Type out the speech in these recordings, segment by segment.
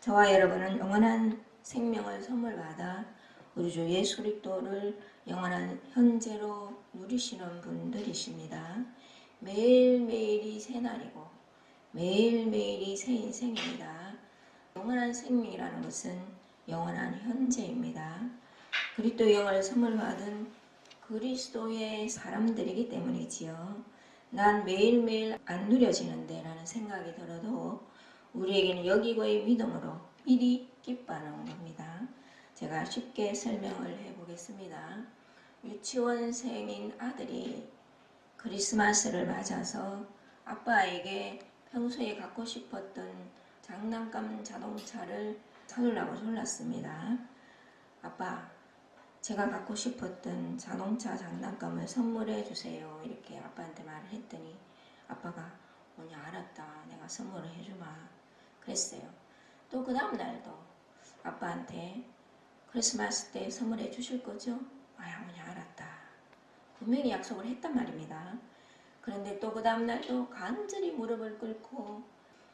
저와 여러분은 영원한 생명을 선물 받아 우리 주 예수 그리스도를 영원한 현재로 누리시는 분들이십니다. 매일매일이 새날이고 매일매일이 새 인생입니다. 영원한 생명이라는 것은 영원한 현재입니다. 그리스도의 영을 선물 받은 그리스도의 사람들이기 때문이지요. 난 매일매일 안 누려지는데 라는 생각이 들어도 우리에게는 여기고의 믿음으로 미리 기뻐하는 겁니다. 제가 쉽게 설명을 해보겠습니다. 유치원생인 아들이 크리스마스를 맞아서 아빠에게 평소에 갖고 싶었던 장난감 자동차를 사주려고 졸랐습니다. 아빠, 제가 갖고 싶었던 자동차 장난감을 선물해 주세요. 이렇게 아빠한테 말을 했더니 아빠가 뭐냐 알았다. 내가 선물을 해주마. 그랬어요. 또 그 다음 날도 아빠한테 크리스마스 때 선물해 주실 거죠? 아야 뭐냐 알았다. 분명히 약속을 했단 말입니다. 그런데 또 그 다음 날도 간절히 무릎을 꿇고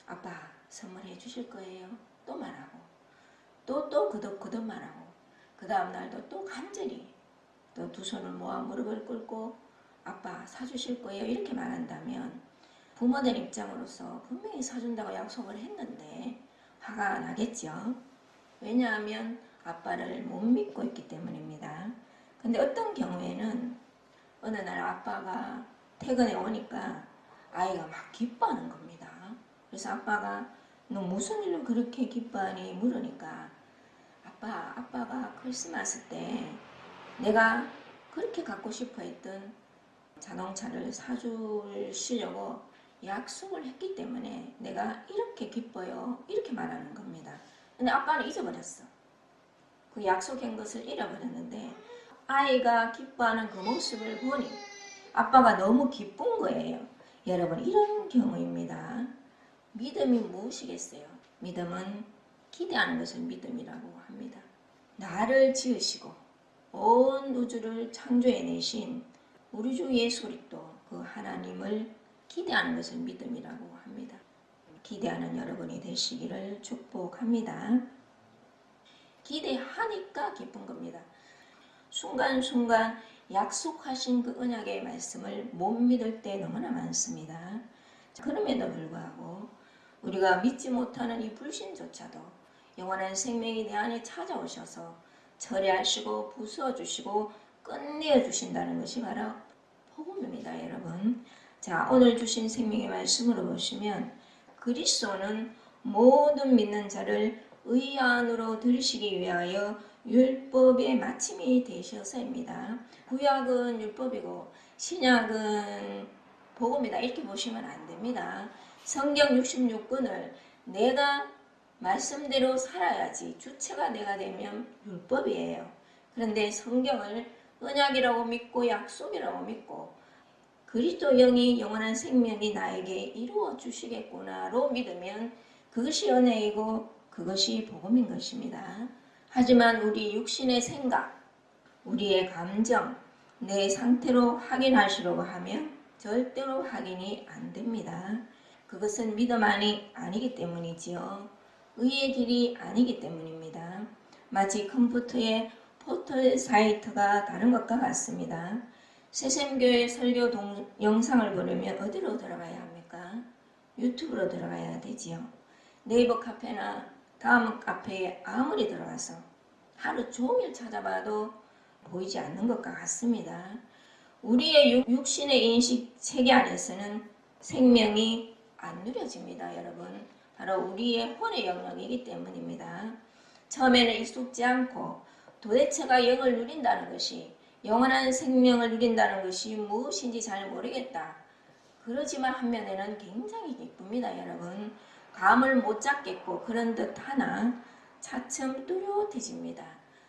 아빠 선물해 주실 거예요? 또 말하고 또 그덕 말하고 그 다음 날도 또 간절히 또 두 손을 모아 무릎을 꿇고 아빠 사주실 거예요? 이렇게 말한다면 부모된 입장으로서 분명히 사준다고 약속을 했는데 화가 나겠죠. 왜냐하면 아빠를 못 믿고 있기 때문입니다. 근데 어떤 경우에는 어느 날 아빠가 퇴근해 오니까 아이가 막 기뻐하는 겁니다. 그래서 아빠가 너 무슨 일로 그렇게 기뻐하니 물으니까 아빠가 크리스마스 때 내가 그렇게 갖고 싶어 했던 자동차를 사주시려고 약속을 했기 때문에 내가 이렇게 기뻐요. 이렇게 말하는 겁니다. 근데 아빠는 잊어버렸어. 그 약속한 것을 잃어버렸는데 아이가 기뻐하는 그 모습을 보니 아빠가 너무 기쁜 거예요. 여러분 이런 경우입니다. 믿음이 무엇이겠어요? 믿음은 기대하는 것을 믿음이라고 합니다. 나를 지으시고 온 우주를 창조해내신 우리 주 예수 그리스도 그 하나님을 기대하는 것을 믿음이라고 합니다. 기대하는 여러분이 되시기를 축복합니다. 기대하니까 기쁜 겁니다. 순간순간 약속하신 그 언약의 말씀을 못 믿을 때 너무나 많습니다. 그럼에도 불구하고 우리가 믿지 못하는 이 불신조차도 영원한 생명이 내 안에 찾아오셔서 처리하시고 부수어주시고 끝내어주신다는 것이 바로 복음입니다. 여러분. 자, 오늘 주신 생명의 말씀으로 보시면 그리스도는 모든 믿는 자를 의 안으로 들으시기 위하여 율법의 마침이 되셔서입니다. 구약은 율법이고 신약은 복음이다. 이렇게 보시면 안 됩니다. 성경 66권을 내가 말씀대로 살아야지 주체가 내가 되면 율법이에요. 그런데 성경을 언약이라고 믿고 약속이라고 믿고 그리스도 영이 영원한 생명이 나에게 이루어 주시겠구나로 믿으면 그것이 은혜이고 그것이 복음인 것입니다. 하지만 우리 육신의 생각, 우리의 감정, 내 상태로 확인하시려고 하면 절대로 확인이 안 됩니다. 그것은 믿음 안이 아니기 때문이지요. 의의 길이 아니기 때문입니다. 마치 컴퓨터의 포털 사이트가 다른 것과 같습니다. 새샘교회 설교 영상을 보려면 어디로 들어가야 합니까? 유튜브로 들어가야 되지요. 네이버 카페나 다음 카페에 아무리 들어가서 하루 종일 찾아봐도 보이지 않는 것과 같습니다. 우리의 육신의 인식 체계 안에서는 생명이 안 누려집니다. 여러분. 바로 우리의 혼의 영역이기 때문입니다. 처음에는 익숙지 않고 도대체가 영을 누린다는 것이 영원한 생명을 누린다는 것이 무엇인지 잘 모르겠다. 그러지만 한면에는 굉장히 기쁩니다. 여러분. 감을 못 잡겠고 그런 듯 하나 차츰 뚜렷해집니다.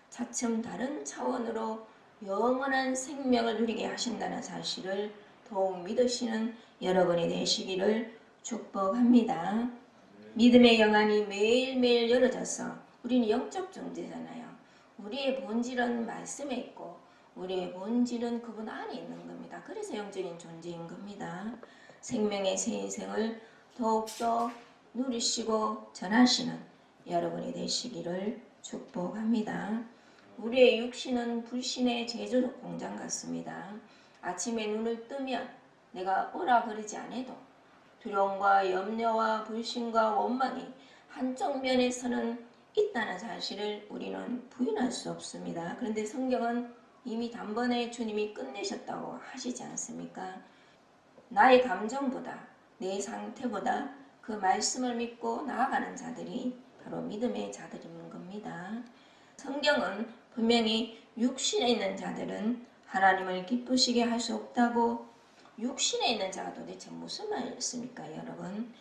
차츰 다른 차원으로 영원한 생명을 누리게 하신다는 사실을 더욱 믿으시는 여러분이 되시기를 축복합니다. 믿음의 영안이 매일매일 열어져서 우리는 영적 존재잖아요. 우리의 본질은 말씀에 있고 우리의 본질은 그분 안에 있는 겁니다. 그래서 영적인 존재인 겁니다. 생명의 새 인생을 더욱더 누리시고 전하시는 여러분이 되시기를 축복합니다. 우리의 육신은 불신의 제조적 공장 같습니다. 아침에 눈을 뜨면 내가 오라 그러지 않아도 두려움과 염려와 불신과 원망이 한쪽 면에서는 있다는 사실을 우리는 부인할 수 없습니다. 그런데 성경은 이미 단번에 주님이 끝내셨다고 하시지 않습니까? 나의 감정보다 내 상태보다 그 말씀을 믿고 나아가는 자들이 바로 믿음의 자들인 겁니다. 성경은 분명히 육신에 있는 자들은 하나님을 기쁘시게 할 수 없다고. 육신에 있는 자가 도대체 무슨 말입니까, 여러분?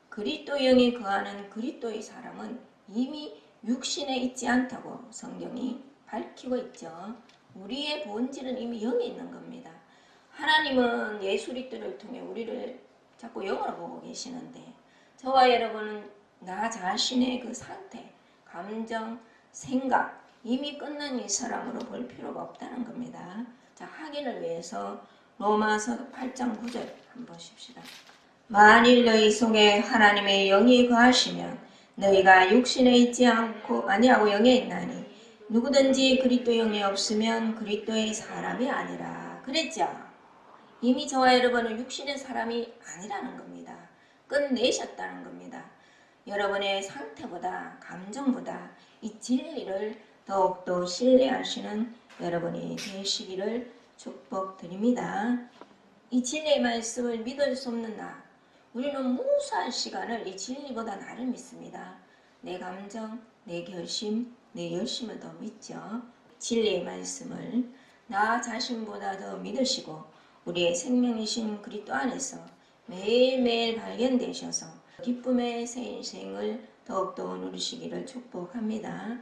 그리스도 영이 거하는 그리스도의 사람은 이미 육신에 있지 않다고 성경이 밝히고 있죠. 우리의 본질은 이미 영에 있는 겁니다. 하나님은 예수 그리스도를 통해 우리를 자꾸 영으로 보고 계시는데 저와 여러분은 나 자신의 그 상태, 감정, 생각 이미 끝난 이 사람으로 볼 필요가 없다는 겁니다. 자, 확인을 위해서 로마서 8장 9절 한번 보십시다. 만일 너희 속에 하나님의 영이 거하시면 너희가 육신에 있지 않고 아니하고 영에 있나니 누구든지 그리스도 영이 없으면 그리스도의 사람이 아니라 그랬죠. 이미 저와 여러분은 육신의 사람이 아니라는 겁니다. 끝내셨다는 겁니다. 여러분의 상태보다 감정보다 이 진리를 더욱더 신뢰하시는 여러분이 되시기를 축복드립니다. 이 진리의 말씀을 믿을 수 없는 나, 우리는 무수한 시간을 이 진리보다 나를 믿습니다. 내 감정, 내 결심, 내 열심을 더 믿죠. 진리의 말씀을 나 자신보다 더 믿으시고 우리의 생명이신 그리스도 안에서 매일매일 발견되셔서 기쁨의 새 인생을 더욱더 누리시기를 축복합니다.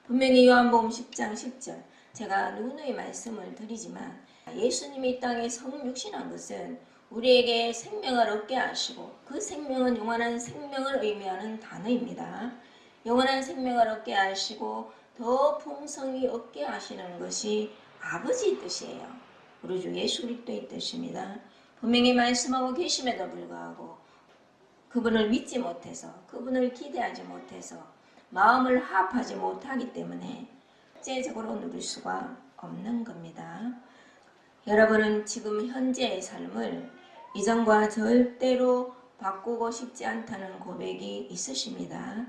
분명히 요한복음 10장 10절 제가 누누이 말씀을 드리지만 예수님이 이 땅에 성육신한 것은 우리에게 생명을 얻게 하시고 그 생명은 영원한 생명을 의미하는 단어입니다. 영원한 생명을 얻게 하시고 더 풍성히 얻게 하시는 것이 아버지의 뜻이에요. 우리 주 예수 그리스도의 뜻입니다. 분명히 말씀하고 계심에도 불구하고 그분을 믿지 못해서 그분을 기대하지 못해서 마음을 합하지 못하기 때문에 실제적으로 누릴 수가 없는 겁니다. 여러분은 지금 현재의 삶을 이전과 절대로 바꾸고 싶지 않다는 고백이 있으십니다.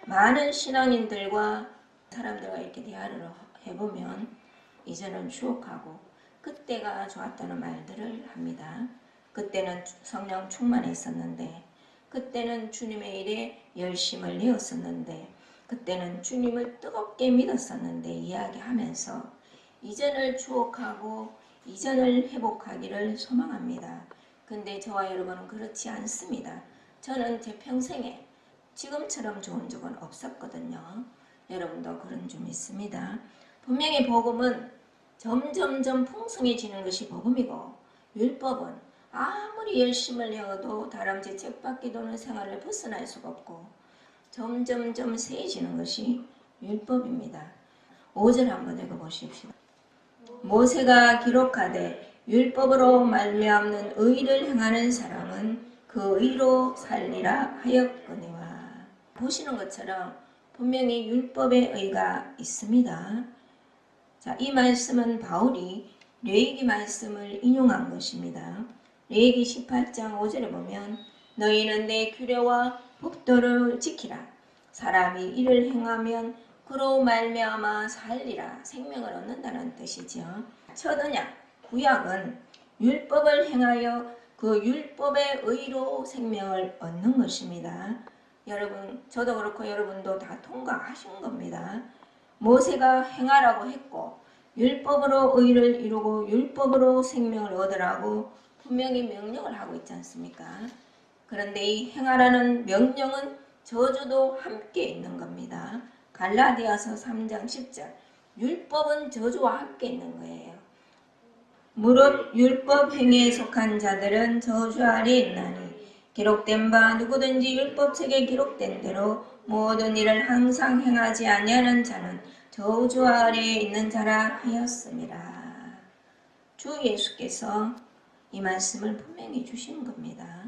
많은 신앙인들과 사람들과 이렇게 대화를 해보면 이제는 추억하고 그때가 좋았다는 말들을 합니다. 그때는 성령 충만했었는데 그때는 주님의 일에 열심을 내었었는데 그때는 주님을 뜨겁게 믿었었는데 이야기하면서 이전을 추억하고 이전을 회복하기를 소망합니다. 근데 저와 여러분은 그렇지 않습니다. 저는 제 평생에 지금처럼 좋은 적은 없었거든요. 여러분도 그런 줄 믿습니다. 분명히 복음은 점점점 풍성해지는 것이 복음이고 율법은 아무리 열심을 내어도 다람쥐 책밖에 도는 생활을 벗어날 수가 없고 점점점 세해지는 것이 율법입니다. 5절 한번 읽어보십시오. 모세가 기록하되 율법으로 말미암는 의를 행하는 사람은 그 의로 살리라 하였거니와. 보시는 것처럼 분명히 율법의 의가 있습니다. 자, 이 말씀은 바울이 레위기 말씀을 인용한 것입니다. 레위기 18장 5절에 보면 너희는 내 규례와 법도를 지키라. 사람이 이를 행하면 그로 말미암아 살리라. 생명을 얻는다는 뜻이죠. 첫 언약, 구약은 율법을 행하여 그 율법의 의로 생명을 얻는 것입니다. 여러분, 저도 그렇고 여러분도 다 통과하신 겁니다. 모세가 행하라고 했고 율법으로 의를 이루고 율법으로 생명을 얻으라고 분명히 명령을 하고 있지 않습니까? 그런데 이 행하라는 명령은 저주도 함께 있는 겁니다. 갈라디아서 3장 10절 율법은 저주와 함께 있는 거예요. 무릇 율법 행위에 속한 자들은 저주 아래 있나니 기록된 바 누구든지 율법책에 기록된 대로 모든 일을 항상 행하지 아니하는 자는 저주 아래에 있는 자라 하였습니다. 주 예수께서 이 말씀을 분명히 주신 겁니다.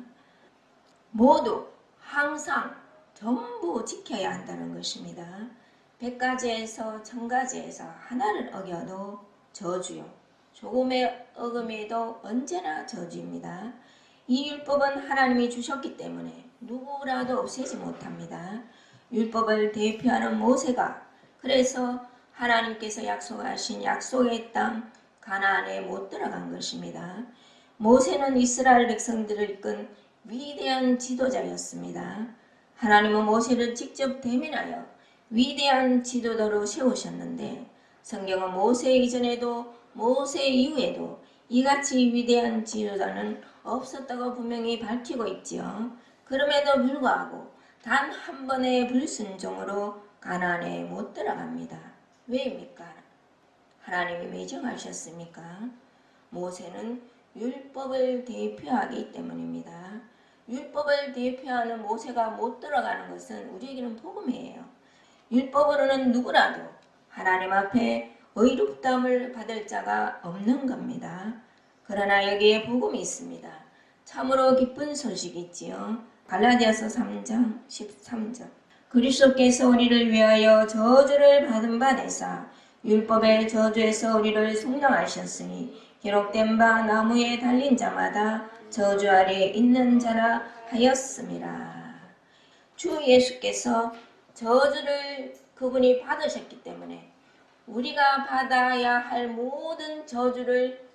모두 항상 전부 지켜야 한다는 것입니다. 100가지에서 1000가지에서 하나를 어겨도 저주요. 조금의 어금에도 언제나 저주입니다. 이 율법은 하나님이 주셨기 때문에 누구라도 없애지 못합니다. 율법을 대표하는 모세가 그래서 하나님께서 약속하신 약속의 땅 가나안에 못 들어간 것입니다. 모세는 이스라엘 백성들을 이끈 위대한 지도자였습니다. 하나님은 모세를 직접 대면하여 위대한 지도자로 세우셨는데 성경은 모세 이전에도 모세 이후에도 이같이 위대한 지도자는 없었다고 분명히 밝히고 있지요. 그럼에도 불구하고 단 한 번의 불순종으로 가나안에 못 들어갑니다. 왜입니까? 하나님이 왜 정하셨습니까? 모세는 율법을 대표하기 때문입니다. 율법을 대표하는 모세가 못 들어가는 것은 우리에게는 복음이에요. 율법으로는 누구라도 하나님 앞에 의롭다함을 받을 자가 없는 겁니다. 그러나 여기에 복음이 있습니다. 참으로 기쁜 소식이 있지요. 갈라디아서 3장 13절 그리스도께서 우리를 위하여 저주를 받은 바 되사 율법의 저주에서 우리를 속량하셨으니 기록된 바 나무에 달린 자마다 저주 아래 있는 자라 하였음이라. 주 예수께서 저주를 그분이 받으셨기 때문에 우리가 받아야 할 모든 저주를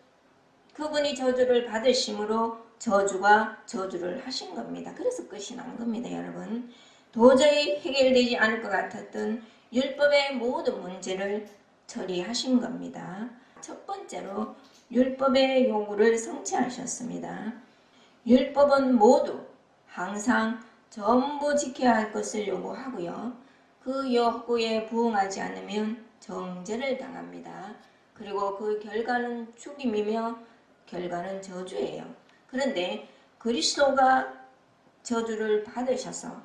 그분이 저주를 받으심으로 저주가 저주를 하신 겁니다. 그래서 끝이 난 겁니다, 여러분. 도저히 해결되지 않을 것 같았던 율법의 모든 문제를 처리하신 겁니다. 첫 번째로 율법의 요구를 성취하셨습니다. 율법은 모두 항상 전부 지켜야 할 것을 요구하고요. 그 요구에 부응하지 않으면 정죄를 당합니다. 그리고 그 결과는 죽임이며 결과는 저주예요. 그런데 그리스도가 저주를 받으셔서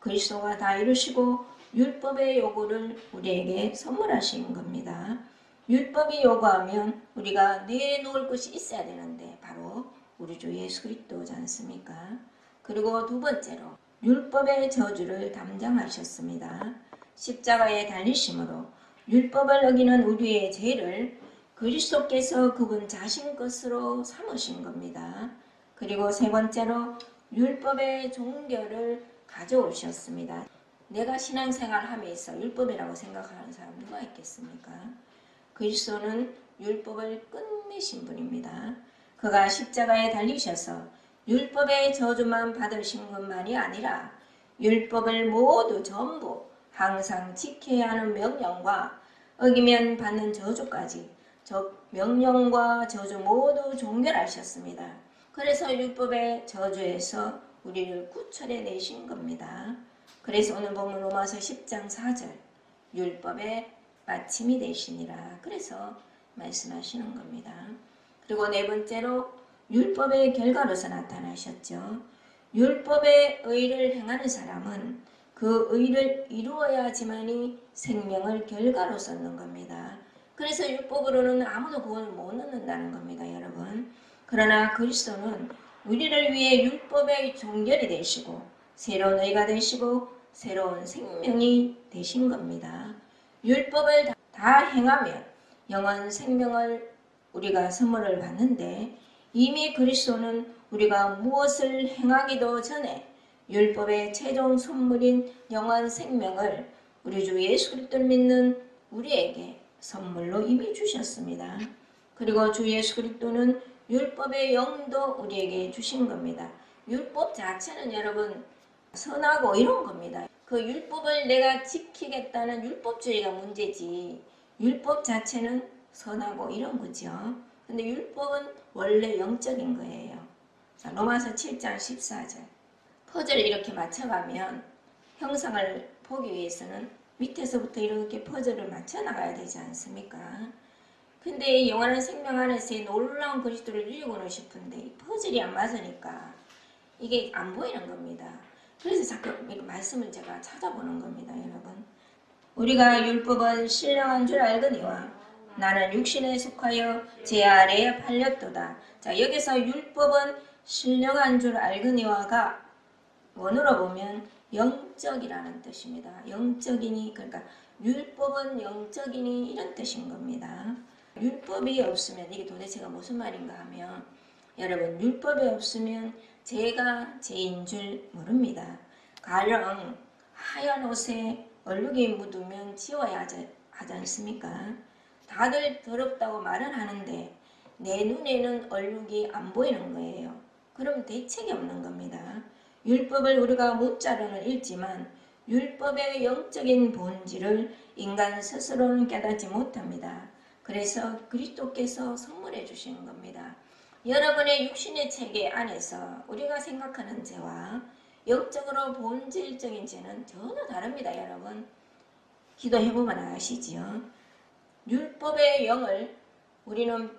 그리스도가 다 이루시고 율법의 요구를 우리에게 선물하신 겁니다. 율법이 요구하면 우리가 내놓을 것이 있어야 되는데 바로 우리 주 예수 그리스도지 않습니까? 그리고 두 번째로 율법의 저주를 담당하셨습니다. 십자가에 달리심으로 율법을 어기는 우리의 죄를 그리스도께서 그분 자신 것으로 삼으신 겁니다. 그리고 세 번째로 율법의 종교를 가져오셨습니다. 내가 신앙생활하면서 율법이라고 생각하는 사람 누가 있겠습니까? 그리스도는 율법을 끝내신 분입니다. 그가 십자가에 달리셔서 율법의 저주만 받으신 것만이 아니라 율법을 모두 전부 항상 지켜야 하는 명령과 어기면 받는 저주까지 명령과 저주 모두 종결하셨습니다. 그래서 율법의 저주에서 우리를 구출해 내신 겁니다. 그래서 오늘 보면 로마서 10장 4절 율법의 마침이 되시니라. 그래서 말씀하시는 겁니다. 그리고 네 번째로 율법의 결과로서 나타나셨죠. 율법의 의를 행하는 사람은 그 의를 이루어야지만이 생명을 결과로서 얻는 겁니다. 그래서 율법으로는 아무도 구원을 못 얻는다는 겁니다, 여러분. 그러나 그리스도는 우리를 위해 율법의 종결이 되시고 새로운 의가 되시고 새로운 생명이 되신 겁니다. 율법을 다 행하면 영원 생명을 우리가 선물을 받는데 이미 그리스도는 우리가 무엇을 행하기도 전에 율법의 최종 선물인 영원 생명을 우리 주 예수 그리스도를 믿는 우리에게 선물로 이미 주셨습니다. 그리고 주 예수 그리스도는 율법의 영도 우리에게 주신 겁니다. 율법 자체는 여러분 선하고 이런 겁니다. 그 율법을 내가 지키겠다는 율법주의가 문제지 율법 자체는 선하고 이런 거죠. 근데 율법은 원래 영적인 거예요. 자, 로마서 7장 14절 퍼즐을 이렇게 맞춰가면 형상을 보기 위해서는 밑에서부터 이렇게 퍼즐을 맞춰 나가야 되지 않습니까? 근데 영원한 생명 안에서의 놀라운 그리스도를 누리고는 싶은데 이 퍼즐이 안 맞으니까 이게 안 보이는 겁니다. 그래서 자꾸 말씀을 제가 찾아보는 겁니다, 여러분. 우리가 율법은 신령한 줄 알거니와 나는 육신에 속하여 제 아래에 팔렸도다. 자, 여기서 율법은 신령한 줄 알거니와가 원어로 보면 영적이라는 뜻입니다. 영적이니, 그러니까 율법은 영적이니 이런 뜻인 겁니다. 율법이 없으면 이게 도대체가 무슨 말인가 하면, 여러분, 율법이 없으면 죄가 죄인 줄 모릅니다. 가령 하얀 옷에 얼룩이 묻으면 지워야 하지 않습니까? 다들 더럽다고 말은 하는데 내 눈에는 얼룩이 안 보이는 거예요. 그럼 대책이 없는 겁니다. 율법을 우리가 문자로는 읽지만 율법의 영적인 본질을 인간 스스로는 깨닫지 못합니다. 그래서 그리스도께서 선물해 주시는 겁니다. 여러분의 육신의 체계 안에서 우리가 생각하는 죄와 영적으로 본질적인 죄는 전혀 다릅니다. 여러분, 기도해보면 아시지요? 율법의 영을 우리는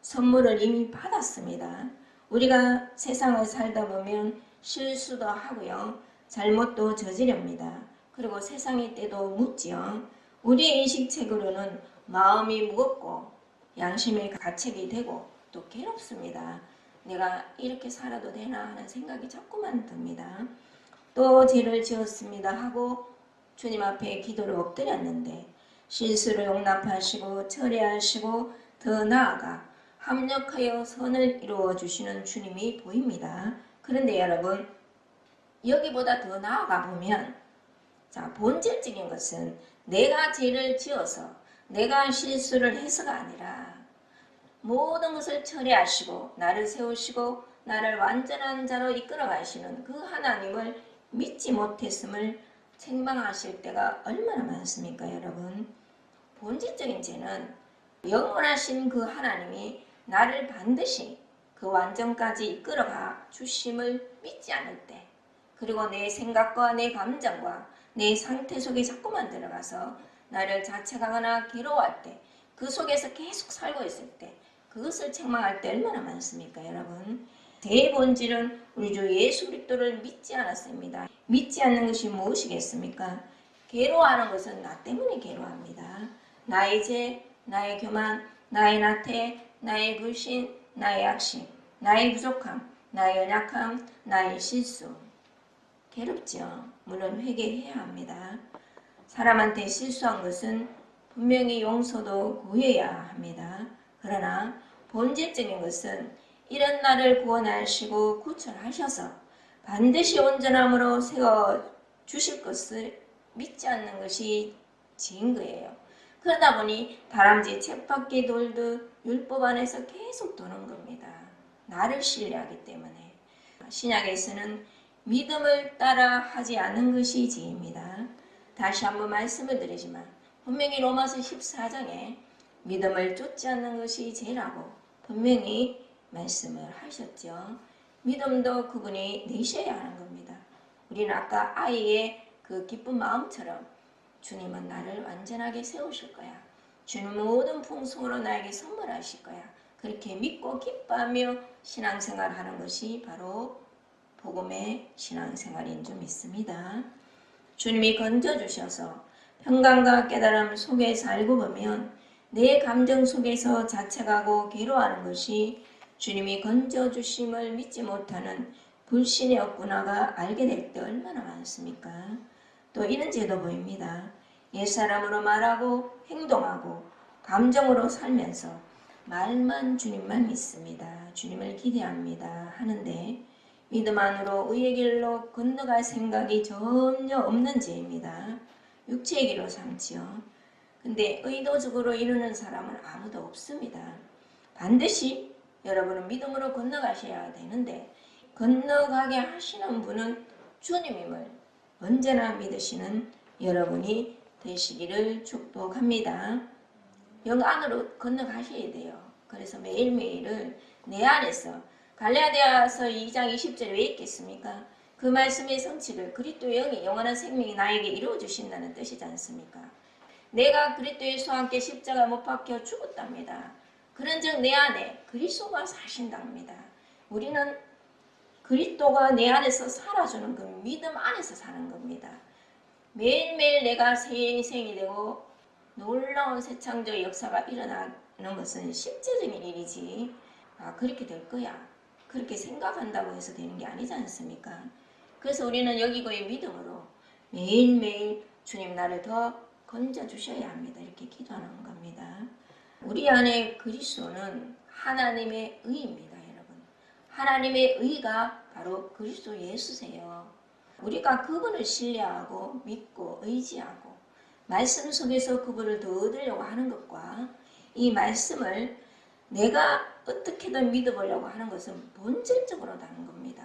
선물을 이미 받았습니다. 우리가 세상을 살다 보면 실수도 하고요. 잘못도 저지릅니다. 그리고 세상의 때도 묻지요. 우리의 인식책으로는 마음이 무겁고 양심의 가책이 되고 또 괴롭습니다. 내가 이렇게 살아도 되나 하는 생각이 자꾸만 듭니다. 또 죄를 지었습니다 하고 주님 앞에 기도를 엎드렸는데 실수를 용납하시고 처리하시고 더 나아가 합력하여 선을 이루어 주시는 주님이 보입니다. 그런데 여러분, 여기보다 더 나아가 보면, 자, 본질적인 것은 내가 죄를 지어서 내가 실수를 해서가 아니라 모든 것을 처리하시고 나를 세우시고 나를 완전한 자로 이끌어 가시는 그 하나님을 믿지 못했음을 책망하실 때가 얼마나 많습니까, 여러분? 본질적인 죄는 영원하신 그 하나님이 나를 반드시 그 완전까지 이끌어가 주심을 믿지 않을 때, 그리고 내 생각과 내 감정과 내 상태 속에 자꾸만 들어가서 나를 자책하거나 괴로워할 때, 그 속에서 계속 살고 있을 때, 그것을 책망할 때 얼마나 많습니까, 여러분? 죄의 본질은 우리 주 예수 그리스도를 믿지 않았습니다. 믿지 않는 것이 무엇이겠습니까? 괴로워하는 것은 나 때문에 괴로워합니다. 나의 죄, 나의 교만, 나의 나태, 나의 불신, 나의 악심, 나의 부족함, 나의 연약함, 나의 실수. 괴롭죠. 물론 회개해야 합니다. 사람한테 실수한 것은 분명히 용서도 구해야 합니다. 그러나 본질적인 것은 이런 나를 구원하시고 구출하셔서 반드시 온전함으로 세워주실 것을 믿지 않는 것이 죄인 거예요. 그러다 보니 다람쥐 쳇바퀴 돌듯 율법 안에서 계속 도는 겁니다. 나를 신뢰하기 때문에. 신약에서는 믿음을 따라 하지 않는 것이 죄입니다. 다시 한번 말씀을 드리지만 분명히 로마서 14장에 믿음을 쫓지 않는 것이 죄라고 분명히 말씀을 하셨죠. 믿음도 그분이 내셔야 하는 겁니다. 우리는 아까 아이의 그 기쁜 마음처럼 주님은 나를 완전하게 세우실 거야. 주님은 모든 풍성으로 나에게 선물하실 거야. 그렇게 믿고 기뻐하며 신앙생활하는 것이 바로 복음의 신앙생활인 줄 믿습니다. 주님이 건져주셔서 평강과 깨달음 속에 살고 보면 내 감정 속에서 자책하고 괴로워하는 것이 주님이 건져주심을 믿지 못하는 불신의 없구나가 알게 될 때 얼마나 많습니까? 또 이런 죄도 보입니다. 옛사람으로 말하고 행동하고 감정으로 살면서 말만 주님만 믿습니다. 주님을 기대합니다. 하는데 믿음 안으로 의의 길로 건너갈 생각이 전혀 없는 죄입니다. 육체의 길로 삼지요. 근데 의도적으로 이루는 사람은 아무도 없습니다. 반드시 여러분은 믿음으로 건너가셔야 되는데 건너가게 하시는 분은 주님임을 언제나 믿으시는 여러분이 되시기를 축복합니다. 영 안으로 건너가셔야 돼요. 그래서 매일매일을 내 안에서 갈라디아서 2장 20절에 왜 있겠습니까? 그 말씀의 성취를 그리스도의 영이 영원한 생명이 나에게 이루어 주신다는 뜻이지 않습니까? 내가 그리스도 예수와 함께 십자가 못 박혀 죽었답니다. 그런즉 내 안에 그리스도가 사신답니다. 우리는 그리스도가 내 안에서 살아주는 그 믿음 안에서 사는 겁니다. 매일매일 내가 새 인생이 되고 놀라운 새 창조의 역사가 일어나는 것은 실제적인 일이지 그렇게 될 거야. 그렇게 생각한다고 해서 되는 게 아니지 않습니까? 그래서 우리는 여기고의 믿음으로 매일매일 주님 나를 더 건져주셔야 합니다. 이렇게 기도하는 겁니다. 우리 안에 그리스도는 하나님의 의입니다. 여러분. 하나님의 의가 바로 그리스도 예수세요. 우리가 그분을 신뢰하고 믿고 의지하고 말씀 속에서 그분을 더 얻으려고 하는 것과 이 말씀을 내가 어떻게든 믿어보려고 하는 것은 본질적으로 다른 겁니다.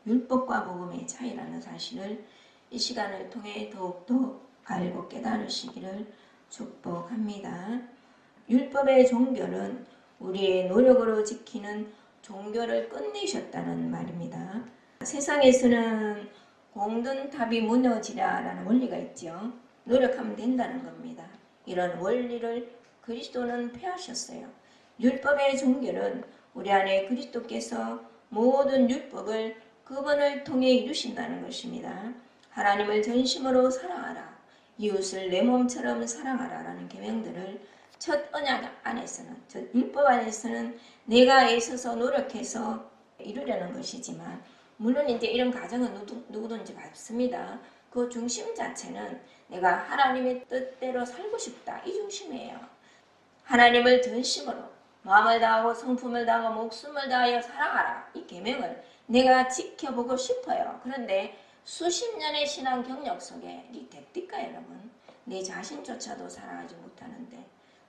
율법과 복음의 차이라는 사실을 이 시간을 통해 더욱더 알고 깨달으시기를 축복합니다. 율법의 종교는 우리의 노력으로 지키는 종교를 끝내셨다는 말입니다. 세상에서는 공든 답이 무너지라 라는 원리가 있죠. 노력하면 된다는 겁니다. 이런 원리를 그리스도는 폐하셨어요. 율법의 종교는 우리 안에 그리스도께서 모든 율법을 그분을 통해 이루신다는 것입니다. 하나님을 전심으로 사랑하라, 이웃을 내 몸처럼 사랑하라 라는 계명들을 첫 언약 안에서는, 첫 율법 안에서는 내가 애써서 노력해서 이루려는 것이지만 물론 이제 이런 가정은 누구든지 밟습니다. 그 중심 자체는 내가 하나님의 뜻대로 살고 싶다, 이 중심이에요. 하나님을 전심으로 마음을 다하고 성품을 다하고 목숨을 다하여 사랑하라, 이 계명을 내가 지켜보고 싶어요. 그런데 수십 년의 신앙 경력 속에 이 됩니까 여러분? 내 자신조차도 사랑하지 못하는데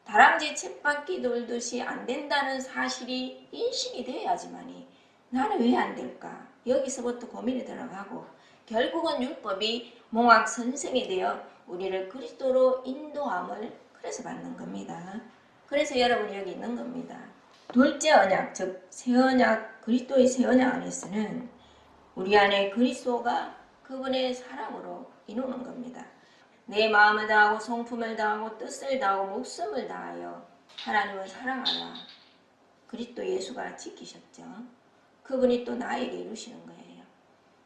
다람쥐 쳇바퀴 돌듯이 안 된다는 사실이 인식이 되어야지만이 나는 왜 안 될까? 여기서부터 고민이 들어가고 결국은 율법이 몽학 선생이 되어 우리를 그리스도로 인도함을 그래서 받는 겁니다. 그래서 여러분이 여기 있는 겁니다. 둘째 언약, 즉 새 언약, 그리스도의 새 언약 안에서는 우리 안에 그리스도가 그분의 사랑으로 이루는 겁니다. 내 마음을 다하고 성품을 다하고 뜻을 다하고 목숨을 다하여 하나님을 사랑하라. 그리스도 예수가 지키셨죠. 그분이 또 나에게 이루시는 거예요.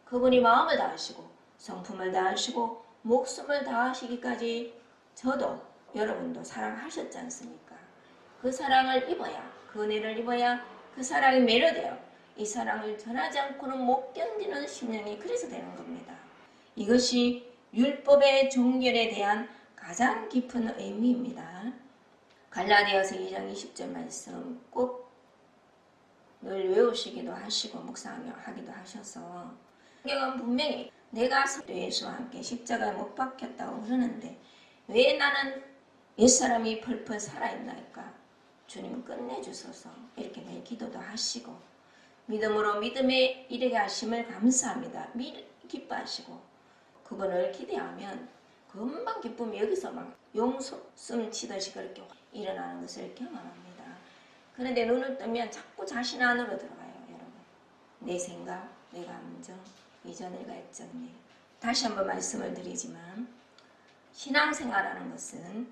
그분이 마음을 다하시고 성품을 다하시고 목숨을 다하시기까지 저도 여러분도 사랑하셨지 않습니까? 그 사랑을 입어야, 그 은혜를 입어야 그 사랑이 매료되어 이 사랑을 전하지 않고는 못 견디는 심령이 그래서 되는 겁니다. 이것이 율법의 종결에 대한 가장 깊은 의미입니다. 갈라디아서 2장 20절 말씀 꼭 늘 외우시기도 하시고 묵상하기도 하셔서 성경은 분명히 내가 예수와 함께 십자가에 못 박혔다고 그러는데 왜 나는 옛사람이 펄펄 살아있나이까? 주님 끝내주소서 이렇게 매일 기도도 하시고 믿음으로 믿음에 이르게 하심을 감사합니다. 기뻐하시고 그분을 기대하면 금방 기쁨이 여기서 막 용숨 치듯이 그렇게 일어나는 것을 경험합니다. 그런데 눈을 뜨면 자꾸 자신 안으로 들어가요. 여러분. 내 생각, 내 감정, 이전일과 액정일. 다시 한번 말씀을 드리지만 신앙생활하는 것은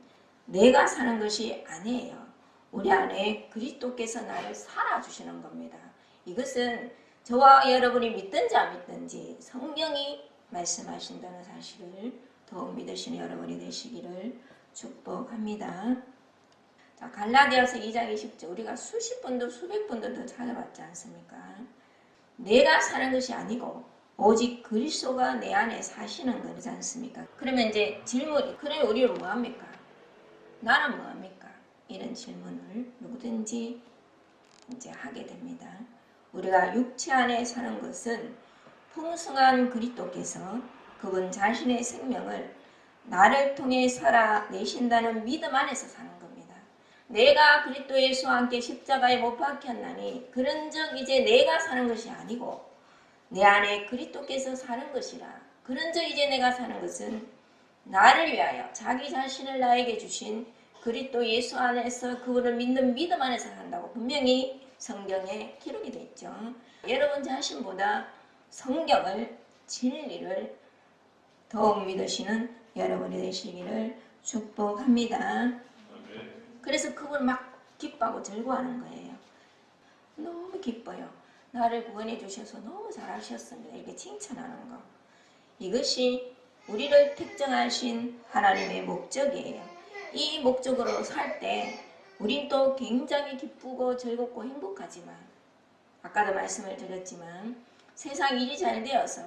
내가 사는 것이 아니에요. 우리 안에 그리스도께서 나를 살아주시는 겁니다. 이것은 저와 여러분이 믿든지 안 믿든지 성경이 말씀하신다는 사실을 더욱 믿으시는 여러분이 되시기를 축복합니다. 자, 갈라디아서 2장 20절 우리가 수십 번도 수백 번도 더 찾아봤지 않습니까? 내가 사는 것이 아니고 오직 그리스도가 내 안에 사시는 거지 않습니까? 그러면 이제 질문이 그러면 우리는 뭐합니까? 나는 뭐합니까? 이런 질문을 누구든지 이제 하게 됩니다. 우리가 육체 안에 사는 것은 풍성한 그리스도께서 그분 자신의 생명을 나를 통해 살아내신다는 믿음 안에서 사는 겁니다. 내가 그리스도 예수와 함께 십자가에 못 박혔나니 그런즉 이제 내가 사는 것이 아니고 내 안에 그리스도께서 사는 것이라. 그런즉 이제 내가 사는 것은 나를 위하여 자기 자신을 나에게 주신 그리스도 예수 안에서 그분을 믿는 믿음 안에서 산다고 분명히 성경에 기록이 되어 있죠. 여러분 자신보다 성경을, 진리를 더욱 믿으시는 여러분이 되시기를 축복합니다. 그래서 그분 막 기뻐하고 즐거워하는 거예요. 너무 기뻐요. 나를 구원해 주셔서 너무 잘하셨습니다. 이렇게 칭찬하는 거. 이것이 우리를 특정하신 하나님의 목적이에요. 이 목적으로 살 때 우린 또 굉장히 기쁘고 즐겁고 행복하지만 아까도 말씀을 드렸지만 세상 일이 잘 되어서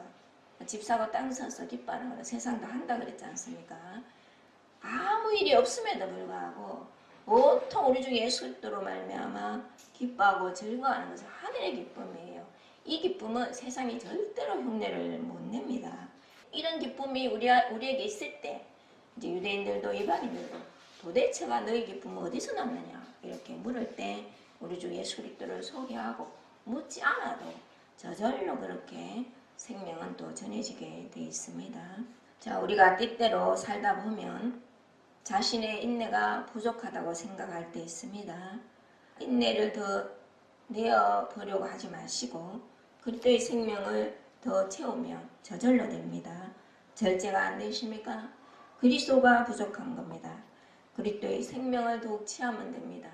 집 사고 땅 사서 기뻐하는 거는 세상 다 한다 그랬지 않습니까? 아무 일이 없음에도 불구하고 온통 우리 주 예수 그리스도로 말미암아 기뻐하고 즐거워하는 것은 하늘의 기쁨이에요. 이 기쁨은 세상이 절대로 흉내를 못 냅니다. 이런 기쁨이 우리에게 있을 때 이제 유대인들도 이방인들도 도대체가 너희 기쁨은 어디서 났느냐 이렇게 물을 때 우리 주 예수 그리스도를 소개하고 묻지 않아도 저절로 그렇게 생명은 또 전해지게 돼 있습니다. 자, 우리가 때때로 살다 보면 자신의 인내가 부족하다고 생각할 때 있습니다. 인내를 더 내어보려고 하지 마시고 그리스도의 생명을 더 채우면 저절로 됩니다. 절제가 안 되십니까? 그리스도가 부족한 겁니다. 그리스도의 생명을 더욱 취하면 됩니다.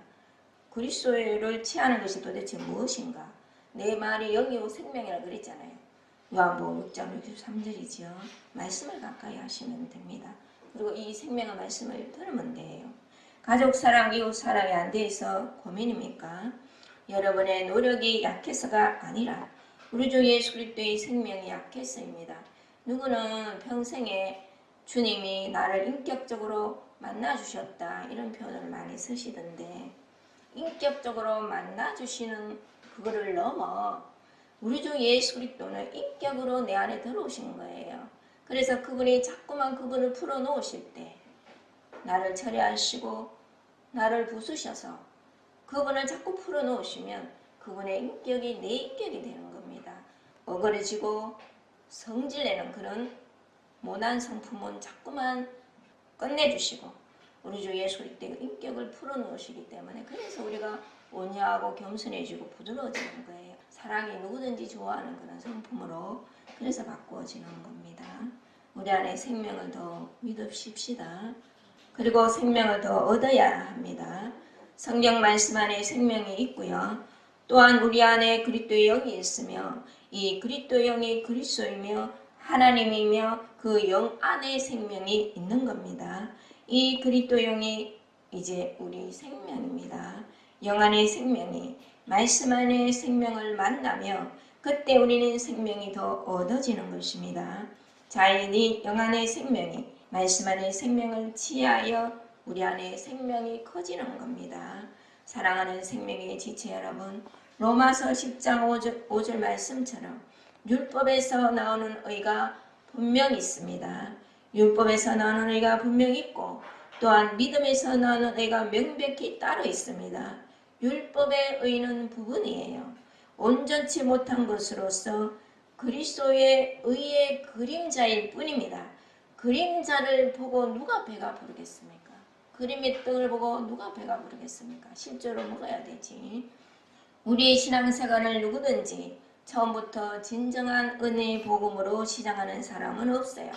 그리스도를 취하는 것이 도대체 무엇인가? 내 말이 영이요 생명이라 그랬잖아요. 요한복음 6장 63절이지요. 말씀을 가까이 하시면 됩니다. 그리고 이 생명의 말씀을 들으면 돼요. 가족 사랑, 이웃 사랑이 안 돼 있어 고민입니까? 여러분의 노력이 약해서가 아니라 우리 주 예수 그리스도의 생명이 약해서입니다. 누구는 평생에 주님이 나를 인격적으로 만나주셨다 이런 표현을 많이 쓰시던데 인격적으로 만나주시는 그거를 넘어 우리 주 예수 그리스도는 인격으로 내 안에 들어오신 거예요. 그래서 그분이 자꾸만 그분을 풀어놓으실 때 나를 철회하시고 나를 부수셔서 그분을 자꾸 풀어놓으시면 그분의 인격이 내 인격이 되는 겁니다. 어그러지고 성질내는 그런 모난 성품은 자꾸만 끝내주시고 우리 주 예수 그리스도의 인격을 풀어놓으시기 때문에 그래서 우리가 온유하고 겸손해지고 부드러워지는 거예요. 사랑이 누구든지 좋아하는 그런 성품으로 그래서 바꾸어지는 겁니다. 우리 안에 생명을 더 믿읍시다. 그리고 생명을 더 얻어야 합니다. 성경 말씀 안에 생명이 있고요. 또한 우리 안에 그리스도의 영이 있으며 이 그리스도의 영이 그리스도이며 하나님이며 그 영 안에 생명이 있는 겁니다. 이 그리스도의 영이 이제 우리 생명입니다. 영 안의 생명이 말씀 안의 생명을 만나며 그때 우리는 생명이 더 얻어지는 것입니다. 자연히 영 안의 생명이 말씀 안의 생명을 취하여 우리 안에 생명이 커지는 겁니다. 사랑하는 생명의 지체 여러분, 로마서 10장 5절 말씀처럼 율법에서 나오는 의가 분명히 있습니다. 율법에서 나오는 의가 분명히 있고 또한 믿음에서 나오는 의가 명백히 따로 있습니다. 율법의 의는 부분이에요. 온전치 못한 것으로서 그리스도의 의의 그림자일 뿐입니다. 그림자를 보고 누가 배가 부르겠습니까? 그림의 떡을 보고 누가 배가 부르겠습니까? 실제로 먹어야 되지. 우리의 신앙생활을 누구든지 처음부터 진정한 은혜의 복음으로 시작하는 사람은 없어요.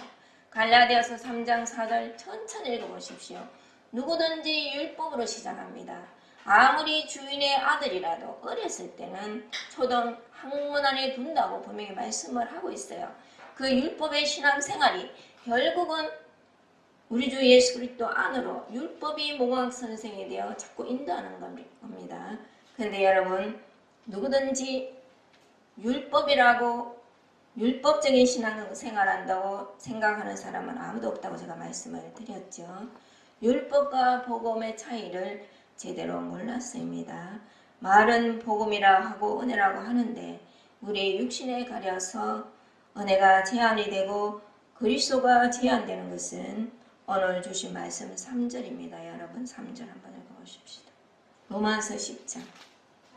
갈라디아서 3장 4절 천천히 읽어보십시오. 누구든지 율법으로 시작합니다. 아무리 주인의 아들이라도 어렸을 때는 초등 학문 안에 둔다고 분명히 말씀을 하고 있어요. 그 율법의 신앙생활이 결국은 우리 주 예수 그리스도 안으로 율법이 모광 선생이 되어 자꾸 인도하는 겁니다. 그런데 여러분 누구든지 율법이라고 율법적인 신앙생활한다고 생각하는 사람은 아무도 없다고 제가 말씀을 드렸죠. 율법과 복음의 차이를 제대로 몰랐습니다. 말은 복음이라 하고 은혜라고 하는데 우리의 육신에 가려서 은혜가 제한이 되고 그리스도가 제한되는 것은 오늘 주신 말씀 3절입니다. 여러분 3절 한번 읽어보십시다. 로마서 10장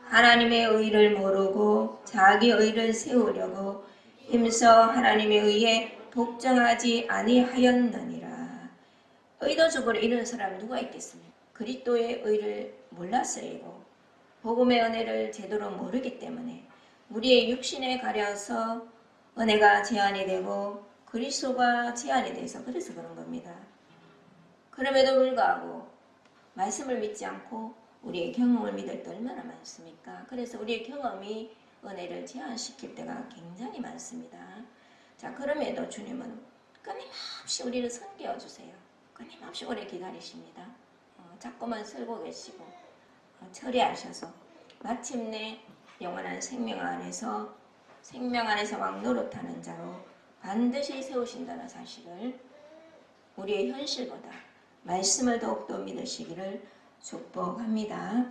하나님의 의를 모르고 자기 의를 세우려고 힘써 하나님의 의에 복종하지 아니하였느니라. 의도적으로 이런 사람 누가 있겠습니까? 그리스도의 의를 몰랐어요. 복음의 은혜를 제대로 모르기 때문에 우리의 육신에 가려서 은혜가 제한이 되고 그리스도가 제한이 돼서 그래서 그런 겁니다. 그럼에도 불구하고 말씀을 믿지 않고 우리의 경험을 믿을 때 얼마나 많습니까? 그래서 우리의 경험이 은혜를 제한시킬 때가 굉장히 많습니다. 자, 그럼에도 주님은 끊임없이 우리를 섬겨 주세요. 끊임없이 오래 기다리십니다. 자꾸만 설고 계시고 처리하셔서 마침내 영원한 생명 안에서 왕 노릇하는 자로 반드시 세우신다는 사실을 우리의 현실보다 말씀을 더욱더 믿으시기를 축복합니다.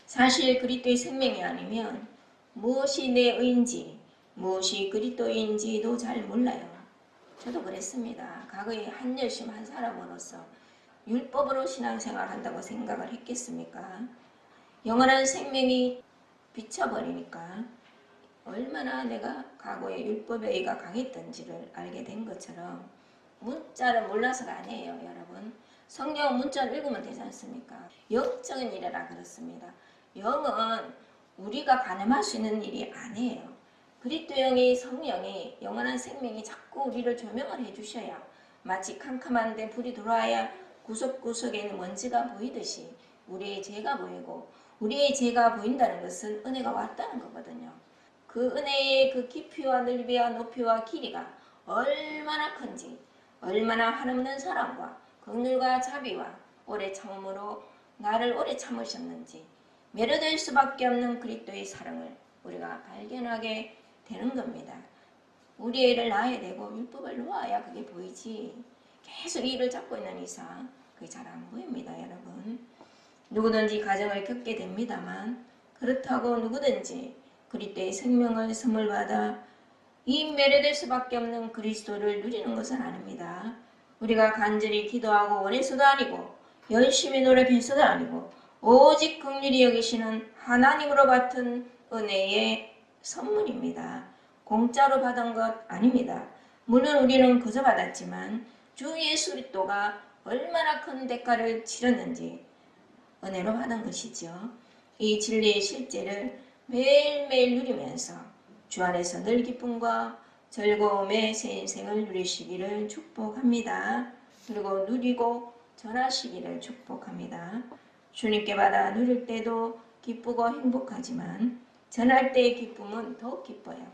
사실 그리스도의 생명이 아니면 무엇이 내 의인지 무엇이 그리스도인지도 잘 몰라요. 저도 그랬습니다. 과거에 한열심 한 사람으로서 율법으로 신앙생활 한다고 생각을 했겠습니까? 영원한 생명이 비쳐버리니까 얼마나 내가 과거에 율법에 의가 강했던지를 알게 된 것처럼 문자를 몰라서가 아니에요, 여러분. 성경 문자를 읽으면 되지 않습니까? 영적인 일이라 그렇습니다. 영은 우리가 가늠할 수 있는 일이 아니에요. 그리스도 영이 성령이 영원한 생명이 자꾸 우리를 조명을 해주셔야 마치 캄캄한데 불이 들어와야 구석구석에 있는 먼지가 보이듯이 우리의 죄가 보이고 우리의 죄가 보인다는 것은 은혜가 왔다는 거거든요. 그 은혜의 그 깊이와 넓이와 높이와 길이가 얼마나 큰지 얼마나 한없는 사랑과 긍휼과 자비와 오래 참음으로 나를 오래 참으셨는지 매료될 수밖에 없는 그리스도의 사랑을 우리가 발견하게 되는 겁니다. 우리 애를 낳아야 되고 율법을 놓아야 그게 보이지 계속 이를 잡고 있는 이상 그게 잘 안 보입니다. 여러분. 누구든지 가정을 겪게 됩니다만 그렇다고 누구든지 그리스도의 생명을 선물 받아 이 매료될 수밖에 없는 그리스도를 누리는 것은 아닙니다. 우리가 간절히 기도하고 원해서도 아니고 열심히 노력해서도 아니고 오직 긍휼히 여기시는 하나님으로 받은 은혜의 선물입니다. 공짜로 받은 것 아닙니다. 물론 우리는 그저 받았지만 주 예수 그리스도가 얼마나 큰 대가를 치렀는지 은혜로 받은 것이죠. 이 진리의 실제를 매일매일 누리면서 주 안에서 늘 기쁨과 즐거움의 새 인생을 누리시기를 축복합니다. 그리고 누리고 전하시기를 축복합니다. 주님께 받아 누릴 때도 기쁘고 행복하지만 전할 때의 기쁨은 더욱 기뻐요.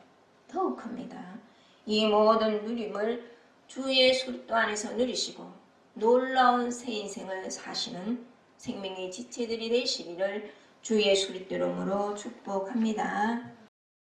더욱 큽니다. 이 모든 누림을 주 예수 그리스도 안에서 누리시고 놀라운 새 인생을 사시는 생명의 지체들이 되시기를 주 예수 그리스도 이름으로 축복합니다.